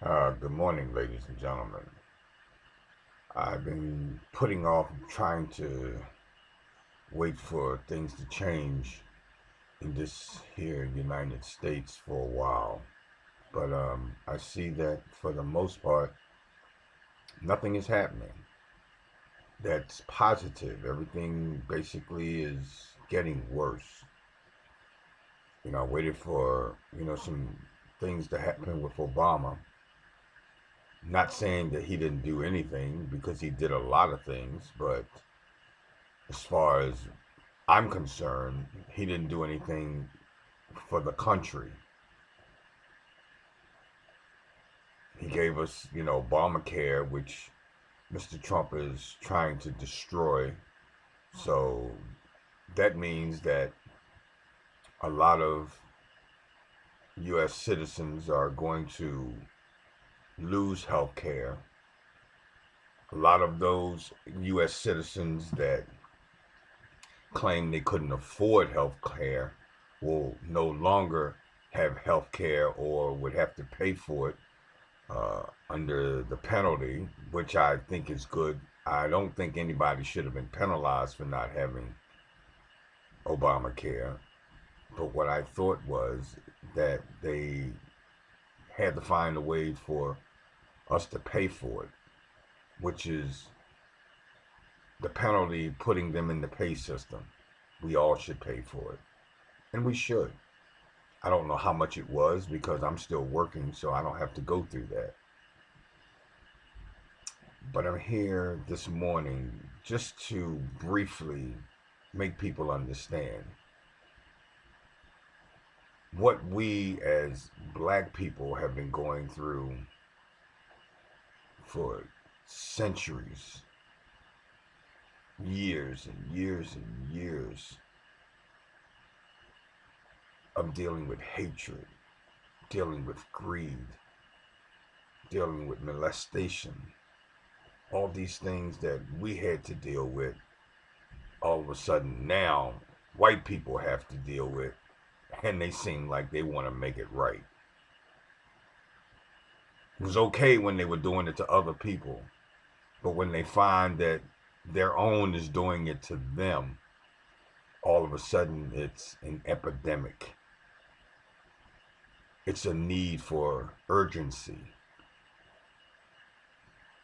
Good morning, ladies and gentlemen. I've been putting off trying to wait for things to change in this here United States for a while. But I see that for the most part, nothing is happening. That's positive. Everything basically is getting worse. I waited for, some things to happen with Obama. Not saying that he didn't do anything because he did a lot of things, but as far as I'm concerned, he didn't do anything for the country. He gave us, Obamacare, which Mr. Trump is trying to destroy. So that means that a lot of U.S. citizens are going to lose health care. A lot of those U.S. citizens that claim they couldn't afford health care will no longer have health care or would have to pay for it under the penalty, which I think is good. I don't think anybody should have been penalized for not having Obamacare. But what I thought was that they had to find a way for us to pay for it, which is the penalty putting them in the pay system. We all should pay for it. And we should. I don't know how much it was because I'm still working, so I don't have to go through that. But I'm here this morning just to briefly make people understand what we as black people have been going through for centuries, years and years and years of dealing with hatred, dealing with greed, dealing with molestation, all these things that we had to deal with. All of a sudden now white people have to deal with, and they seem like they want to make it right. It was okay when they were doing it to other people, but when they find that their own is doing it to them, all of a sudden it's an epidemic. It's a need for urgency.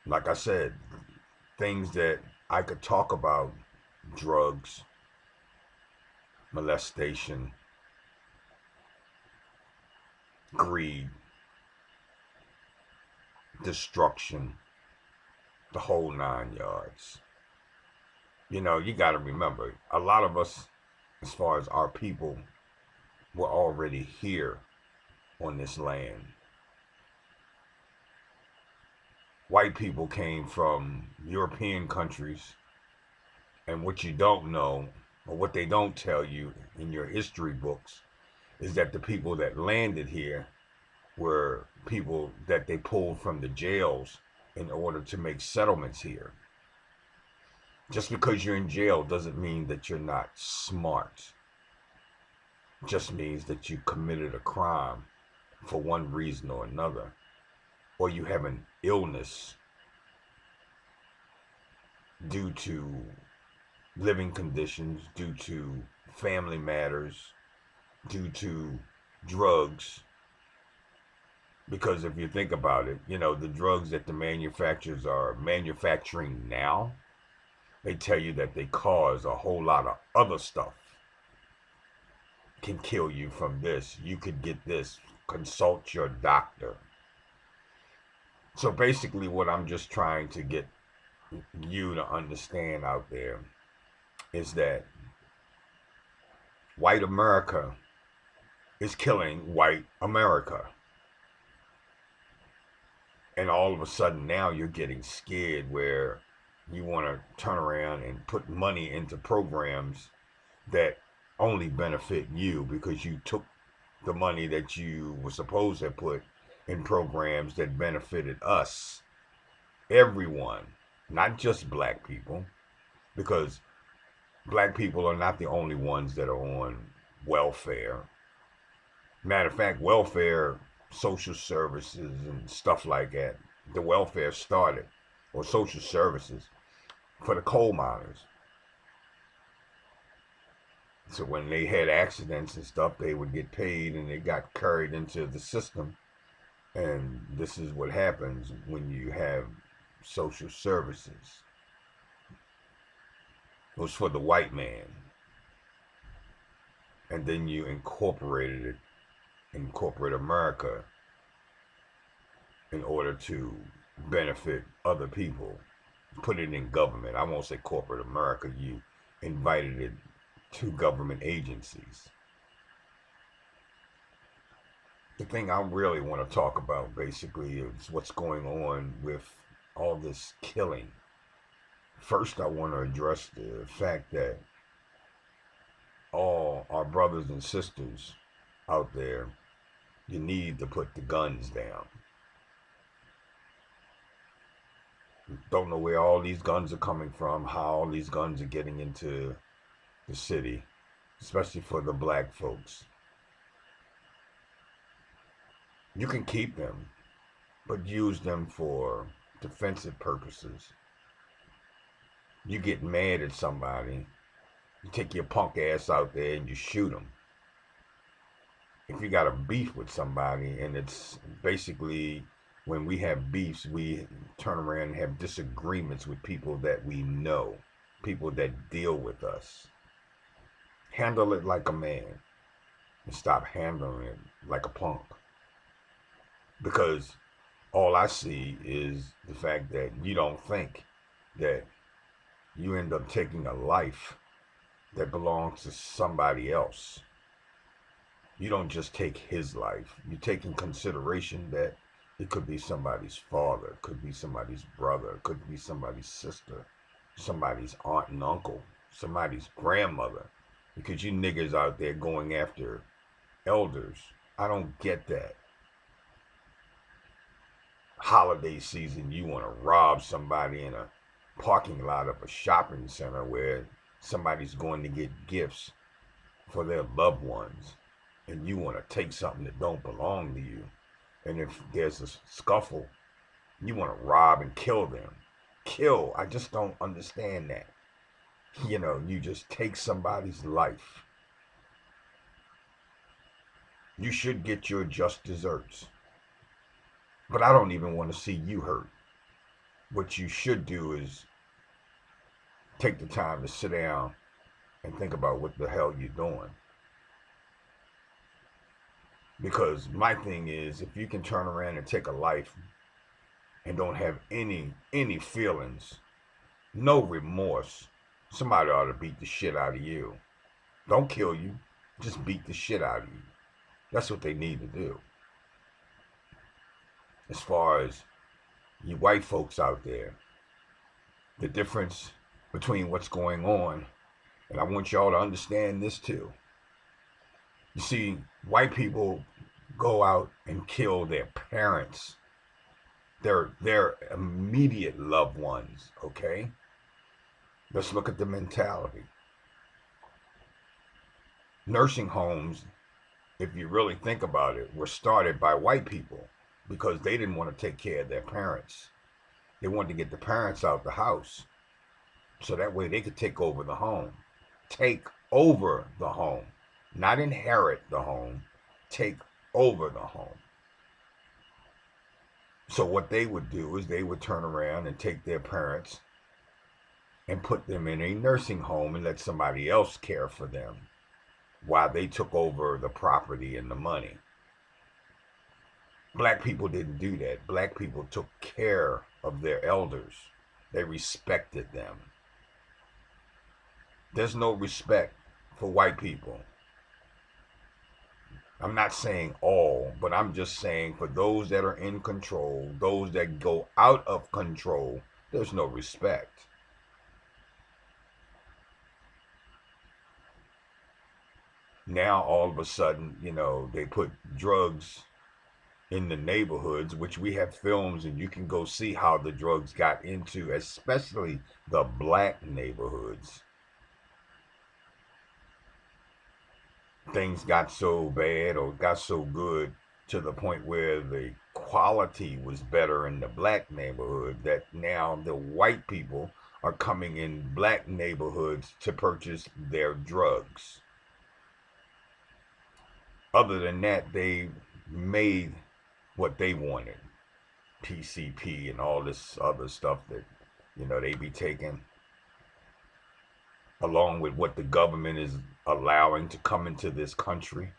Like I said, things that I could talk about: drugs, molestation, greed, destruction, the whole 9 yards. You got to remember, a lot of us, as far as our people, were already here on this land. White people came from European countries, and what you don't know, or what they don't tell you in your history books, is that the people that landed here were people that they pulled from the jails in order to make settlements here. Just because you're in jail doesn't mean that you're not smart. It just means that you committed a crime for one reason or another, or you have an illness due to living conditions, due to family matters, due to drugs. Because if you think about it, the drugs that the manufacturers are manufacturing now, they tell you that they cause a whole lot of other stuff. Can kill you from this. You could get this. Consult your doctor. So basically, what I'm just trying to get you to understand out there is that white America is killing white America. And all of a sudden now you're getting scared where you want to turn around and put money into programs that only benefit you because you took the money that you were supposed to put in programs that benefited us, everyone, not just black people, because black people are not the only ones that are on welfare. Matter of fact, welfare social services and stuff like that. The welfare started, or social services, for the coal miners. So when they had accidents and stuff, they would get paid and they got carried into the system. And this is what happens when you have social services. It was for the white man. And then you incorporated it in corporate America in order to benefit other people. Put it in government. I won't say corporate America. You invited it to government agencies. The thing I really want to talk about basically is what's going on with all this killing. First, I want to address the fact that all our brothers and sisters out there, you need to put the guns down. Don't know where all these guns are coming from, how all these guns are getting into the city, especially for the black folks. You can keep them, but use them for defensive purposes. You get mad at somebody, you take your punk ass out there and you shoot them. If you got a beef with somebody, and it's basically when we have beefs, we turn around and have disagreements with people that we know, people that deal with us. Handle it like a man and stop handling it like a punk. Because all I see is the fact that you don't think that you end up taking a life that belongs to somebody else. You don't just take his life. You take in consideration that it could be somebody's father, could be somebody's brother, could be somebody's sister, somebody's aunt and uncle, somebody's grandmother. Because you niggas out there going after elders. I don't get that. Holiday season, you want to rob somebody in a parking lot of a shopping center where somebody's going to get gifts for their loved ones, and you want to take something that don't belong to you. And if there's a scuffle, you want to rob and kill them. Kill. I just don't understand that. You know, you just take somebody's life. You should get your just desserts. But I don't even want to see you hurt. What you should do is take the time to sit down and think about what the hell you're doing. Because my thing is, if you can turn around and take a life and don't have any feelings, no remorse, somebody ought to beat the shit out of you. Don't kill you, just beat the shit out of you. That's what they need to do. As far as you white folks out there, the difference between what's going on, and I want y'all to understand this too. You see, white people go out and kill their parents, their immediate loved ones, okay? Let's look at the mentality. Nursing homes, if you really think about it, were started by white people because they didn't want to take care of their parents. They wanted to get the parents out the house so that way they could take over the home. Take over the home. Not inherit the home. Take over the home. So what they would do is they would turn around and take their parents and put them in a nursing home and let somebody else care for them while they took over the property and the money. Black people didn't do that. Black people took care of their elders. They respected them. There's no respect for white people. I'm not saying all, but I'm just saying for those that are in control, those that go out of control, there's no respect. Now all of a sudden, you know, they put drugs in the neighborhoods, which we have films and you can go see how the drugs got into, especially the black neighborhoods. Things got so bad or got so good to the point where the quality was better in the black neighborhood, that now the white people are coming in black neighborhoods to purchase their drugs. Other than that, they made what they wanted. PCP and all this other stuff that, they be taking, along with what the government is allowing to come into this country.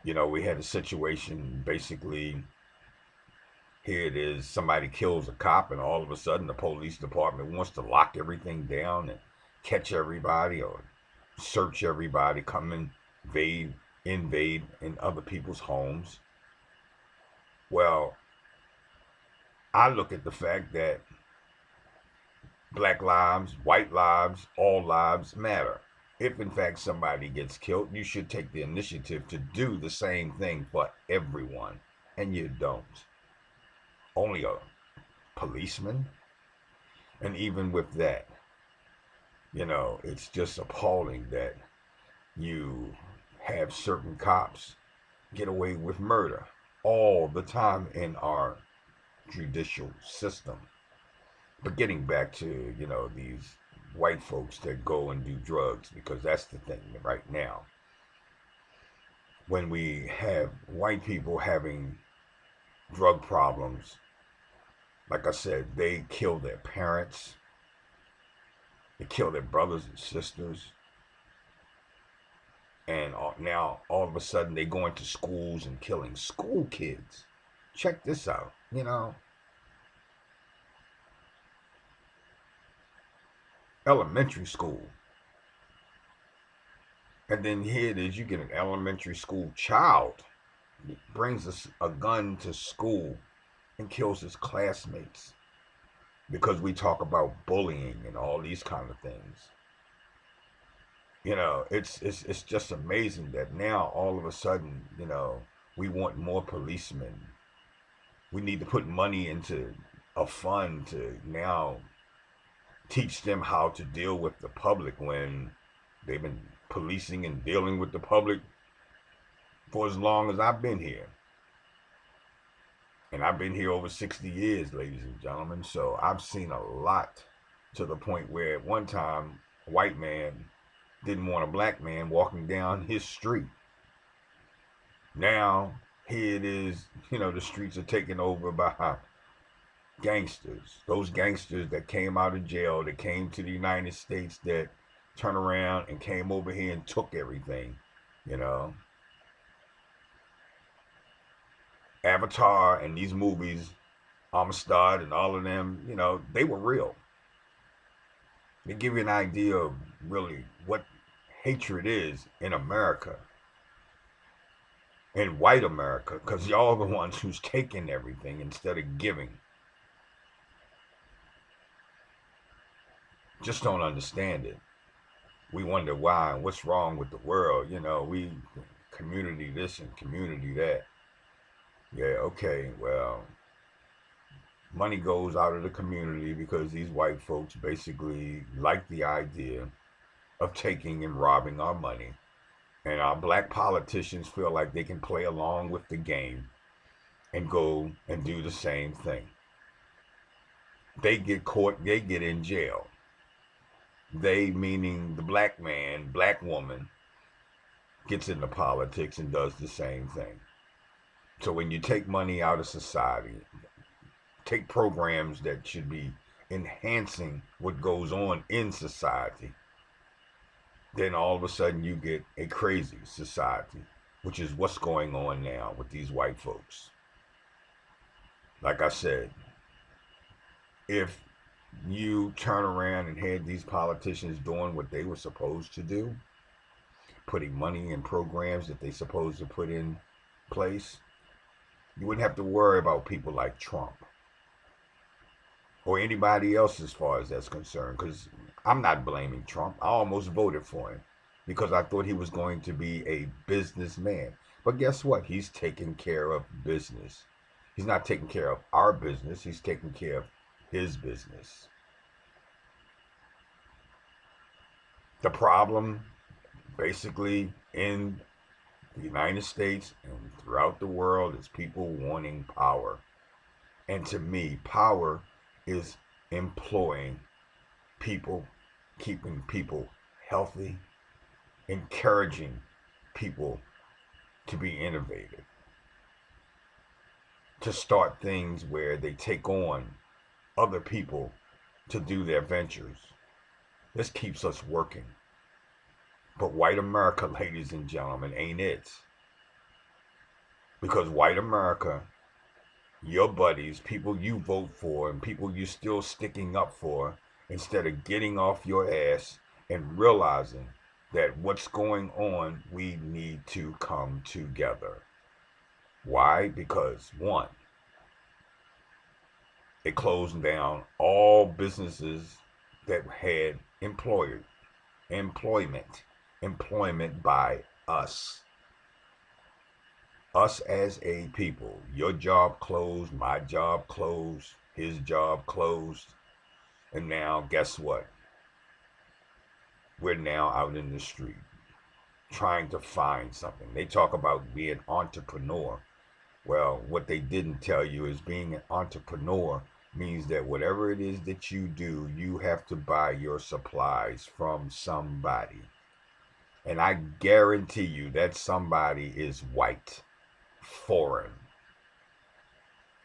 We had a situation, basically, here it is, somebody kills a cop, and all of a sudden the police department wants to lock everything down and catch everybody or search everybody, come invade in other people's homes. Well, I look at the fact that black lives, white lives, all lives matter. If in fact somebody gets killed, you should take the initiative to do the same thing for everyone, and you don't. Only a policeman. And even with that, it's just appalling that you have certain cops get away with murder all the time in our judicial system. But getting back to, these white folks that go and do drugs, because that's the thing right now. When we have white people having drug problems, like I said, they kill their parents, they kill their brothers and sisters, and now all of a sudden they go into schools and killing school kids. Check this out, elementary school. And then here it is, you get an elementary school child, brings a gun to school and kills his classmates because we talk about bullying and all these kind of things. It's just amazing that now all of a sudden, we want more policemen. We need to put money into a fund to now teach them how to deal with the public, when they've been policing and dealing with the public for as long as I've been here. And I've been here over 60 years, ladies and gentlemen. So I've seen a lot, to the point where at one time, a white man didn't want a black man walking down his street. Now, here it is, the streets are taken over by gangsters. Those gangsters that came out of jail, that came to the United States, that turned around and came over here and took everything, Avatar and these movies, Amistad and all of them, they were real. They give you an idea of really what hatred is in America, in white America, because y'all are the ones who's taking everything instead of giving. Just don't understand it. We wonder why and what's wrong with the world. We community this and community that. Yeah, okay, well, money goes out of the community because these white folks basically like the idea of taking and robbing our money. And our black politicians feel like they can play along with the game and go and do the same thing. They get caught, they get in jail. They, meaning the black man, black woman, gets into politics and does the same thing. So when you take money out of society, take programs that should be enhancing what goes on in society, then all of a sudden you get a crazy society, which is what's going on now with these white folks. Like I said, if you turn around and had these politicians doing what they were supposed to do, putting money in programs that they supposed to put in place, you wouldn't have to worry about people like Trump or anybody else as far as that's concerned. Because I'm not blaming Trump. I almost voted for him because I thought he was going to be a businessman. But guess what? He's taking care of business. He's not taking care of our business. He's taking care of his business. The problem basically in the United States and throughout the world is people wanting power. And to me, power is employing people, keeping people healthy, encouraging people to be innovative, to start things where they take on other people to do their ventures. This keeps us working. But white America, ladies and gentlemen, ain't it. Because white America, your buddies, people you vote for, and people you're still sticking up for, instead of getting off your ass and realizing that what's going on, we need to come together. Why? Because one, it closed down all businesses that had employment by us as a people. Your job closed, my job closed, his job closed, and now guess what? We're now out in the street trying to find something. They talk about being an entrepreneur. Well, what they didn't tell you is being an entrepreneur means that whatever it is that you do, you have to buy your supplies from somebody. And I guarantee you that somebody is white, foreign,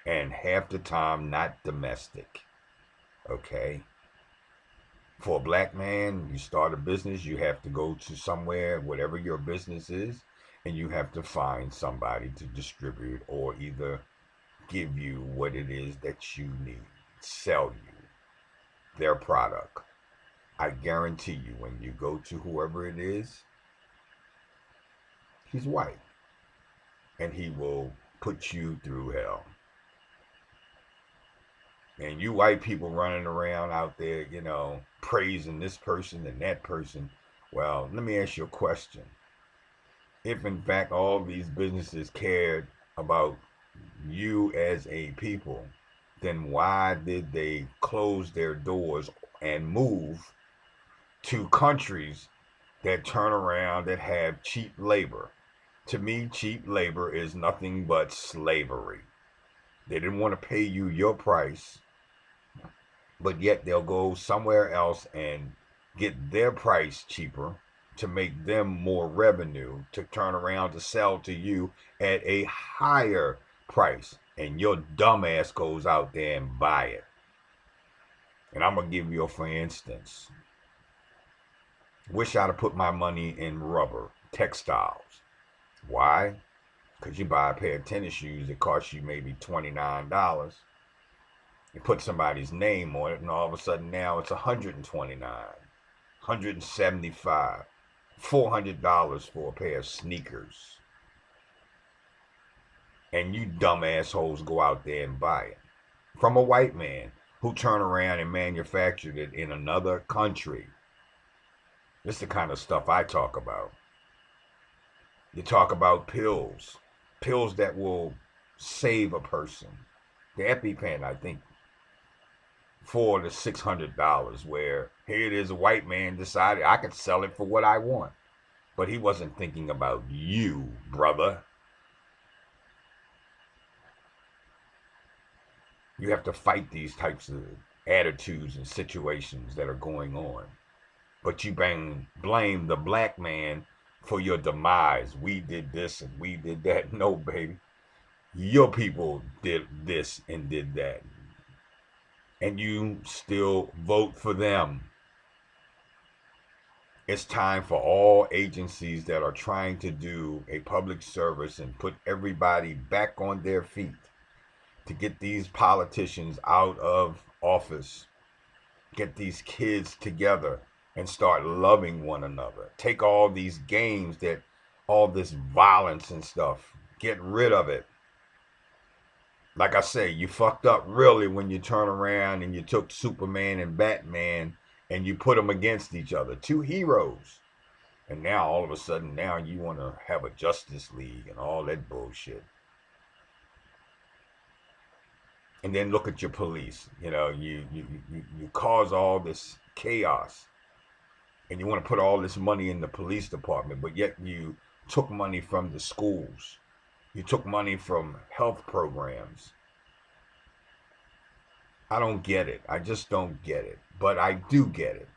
and half the time not domestic. Okay? For a black man, you start a business, you have to go to somewhere, whatever your business is, and you have to find somebody to distribute or either give you what it is that you need, sell you their product. I guarantee you, when you go to whoever it is, he's white, and he will put you through hell. And you white people running around out there, praising this person and that person. Well, let me ask you a question. If in fact all these businesses cared about you as a people, then why did they close their doors and move to countries that turn around that have cheap labor? To me, cheap labor is nothing but slavery. They didn't want to pay you your price, but yet they'll go somewhere else and get their price cheaper to make them more revenue to turn around to sell to you at a higher price. And your dumb ass goes out there and buy it. And I'm going to give you a for instance. Wish I'd have put my money in rubber, textiles. Why? Because you buy a pair of tennis shoes that cost you maybe $29. You put somebody's name on it, and all of a sudden now it's $129, $175, $400 for a pair of sneakers. And you dumb assholes go out there and buy it from a white man who turned around and manufactured it in another country. This is the kind of stuff I talk about. You talk about pills that will save a person. The EpiPen, I think, $400 to $600, where here it is, a white man decided I could sell it for what I want. But he wasn't thinking about you, brother. You have to fight these types of attitudes and situations that are going on. But you blame the black man for your demise. We did this and we did that. No, baby. Your people did this and did that. And you still vote for them. It's time for all agencies that are trying to do a public service and put everybody back on their feet to get these politicians out of office, get these kids together and start loving one another. Take all these games, all this violence and stuff, get rid of it. Like I say, you fucked up really when you turn around and you took Superman and Batman and you put them against each other. Two heroes. And now all of a sudden now you want to have a Justice League and all that bullshit. And then look at your police. You cause all this chaos. And you want to put all this money in the police department, but yet you took money from the schools. You took money from health programs. I don't get it. I just don't get it. But I do get it.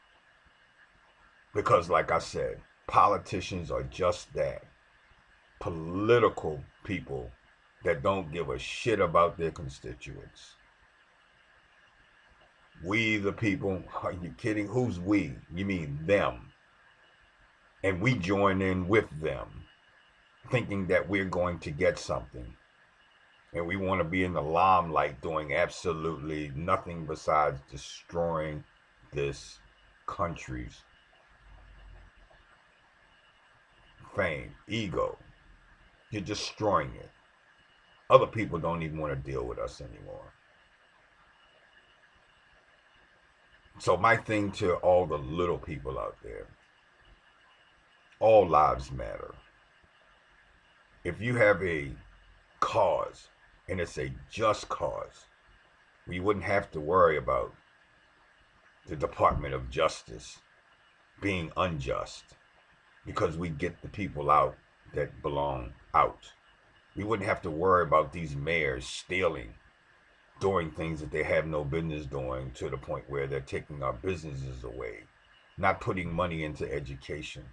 Because, like I said, politicians are just that. Political people that don't give a shit about their constituents. We the people, are you kidding? Who's we? You mean them. And we join in with them, thinking that we're going to get something. And we want to be in the limelight doing absolutely nothing besides destroying this country's fame, ego. You're destroying it. Other people don't even want to deal with us anymore. So my thing to all the little people out there, all lives matter. If you have a cause and it's a just cause, we wouldn't have to worry about the Department of Justice being unjust because we get the people out that belong out. We wouldn't have to worry about these mayors stealing, doing things that they have no business doing, to the point where they're taking our businesses away, not putting money into education,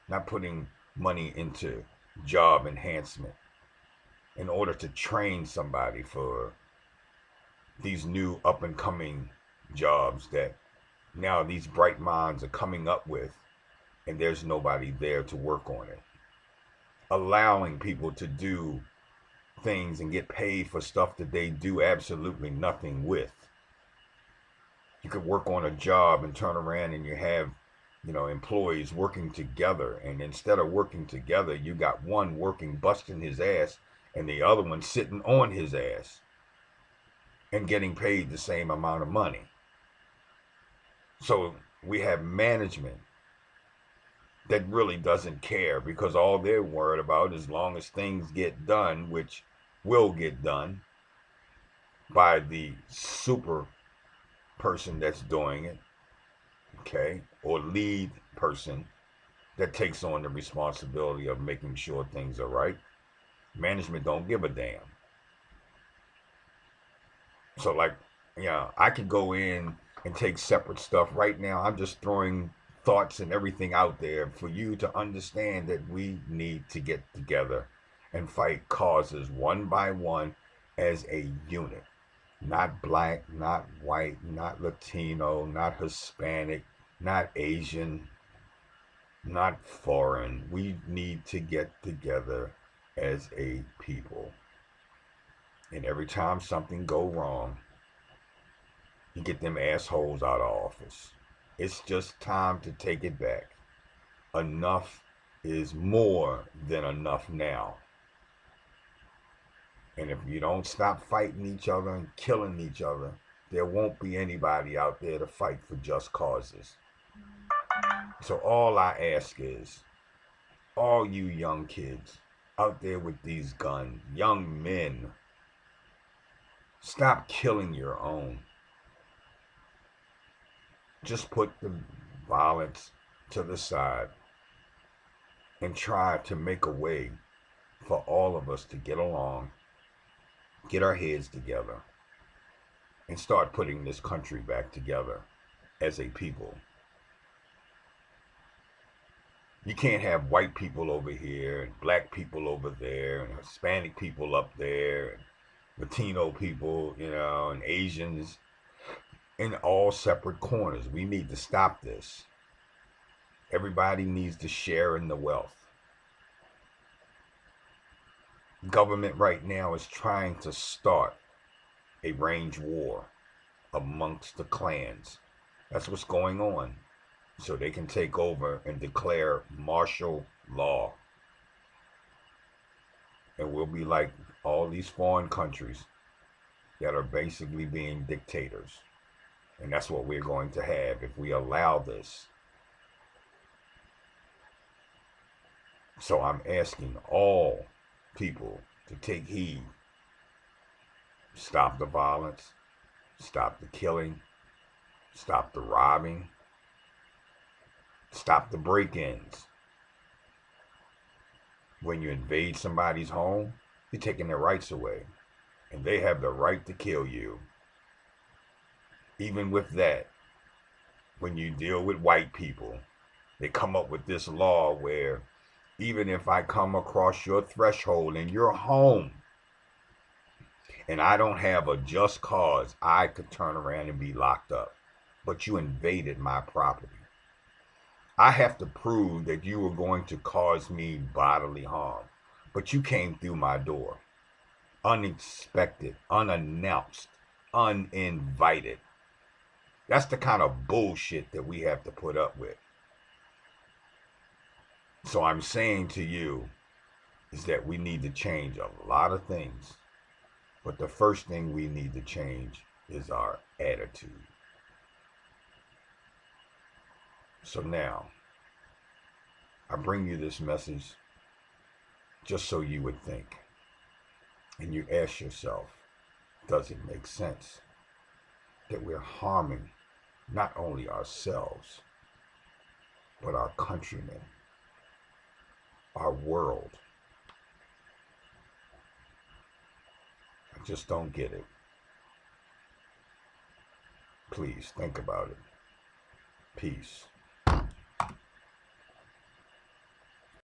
not putting money into job enhancement in order to train somebody for these new up and coming jobs that now these bright minds are coming up with, and there's nobody there to work on it. Allowing people to do things and get paid for stuff that they do absolutely nothing with. You could work on a job and turn around and you have, employees working together, and instead of working together, you got one working busting his ass and the other one sitting on his ass and getting paid the same amount of money. So we have management that really doesn't care, because all they're worried about, as long as things get done, which will get done by the super person that's doing it, okay, or lead person that takes on the responsibility of making sure things are right. Management don't give a damn. So, like, I could go in and take separate stuff. Right now, I'm just throwing thoughts and everything out there for you to understand that we need to get together and fight causes one by one as a unit. Not black, not white, not Latino, not Hispanic, not Asian, not foreign. We need to get together as a people. And every time something go wrong, you get them assholes out of office. It's just time to take it back. Enough is more than enough now. And if you don't stop fighting each other and killing each other, there won't be anybody out there to fight for just causes. So all I ask is, all you young kids out there with these guns, young men, stop killing your own. Just put the violence to the side and try to make a way for all of us to get along, get our heads together, and start putting this country back together as a people. You can't have white people over here and black people over there and Hispanic people up there and Latino people, and Asians in all separate corners. We need to stop this. Everybody needs to share in the wealth. Government right now is trying to start a range war amongst the clans. That's what's going on. So they can take over and declare martial law. And we'll be like all these foreign countries that are basically being dictators. And that's what we're going to have if we allow this. So I'm asking all people to take heed. Stop the violence. Stop the killing. Stop the robbing. Stop the break-ins. When you invade somebody's home, you're taking their rights away. And they have the right to kill you. Even with that, when you deal with white people, they come up with this law where even if I come across your threshold in your home and I don't have a just cause, I could turn around and be locked up. But you invaded my property. I have to prove that you were going to cause me bodily harm. But you came through my door. Unexpected, unannounced, uninvited. That's the kind of bullshit that we have to put up with. So I'm saying to you is that we need to change a lot of things. But the first thing we need to change is our attitude. So now, I bring you this message just so you would think. And you ask yourself, does it make sense that we're harming not only ourselves, but our countrymen, our world? I just don't get it. Please think about it. Peace.